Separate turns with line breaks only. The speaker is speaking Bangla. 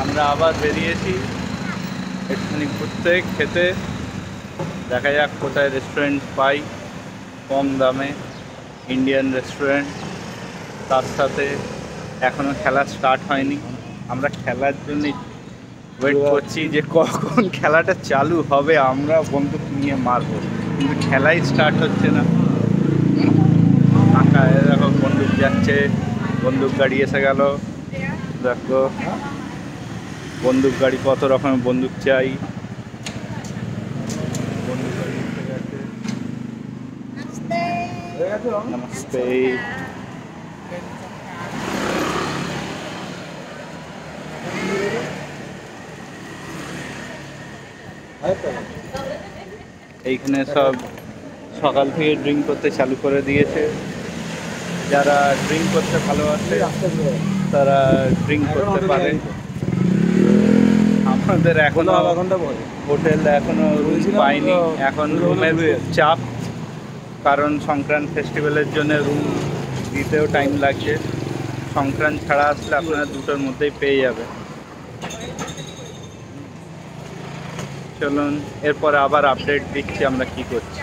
আমরা আবার বেরিয়েছি একটুখানি ঘুরতে খেতে। দেখা যাক কোথায় রেস্টুরেন্ট পাই কম দামে, ইন্ডিয়ান রেস্টুরেন্ট। তার সাথে এখনও খেলা স্টার্ট হয়নি, আমরা খেলার জন্য ওয়েট করছি যে কখন খেলাটা চালু হবে, আমরা বন্দুক নিয়ে মারবো, কিন্তু খেলাই স্টার্ট হচ্ছে না। ফাঁকা দেখো, বন্দুক যাচ্ছে, বন্দুক গাড়ি এসে গেল। দেখো বন্দুক গাড়ি, কত রকমের বন্দুক চাই। বন্দুক গাড়ি এসে গেছে। নমস্তে। এইখানে সব সকাল থেকে ড্রিঙ্ক করতে চালু করে দিয়েছে। যারা ড্রিঙ্ক করতে ভালোবাসে তারা ড্রিঙ্ক করতে পারে। আমাদের এখনো হোটেল এখনো রুম পাইনি, এখন রুমের চাপ, কারণ সংক্রান্ত ফেস্টিভ্যালের জন্য রুম দিতেও টাইম লাগছে। সংক্রান্ত ছাড়া আসলে আপনারা দুটোর মধ্যেই পেয়ে যাবে। চলুন এরপরে আবার আপডেট দিচ্ছি আমরা কি করছি।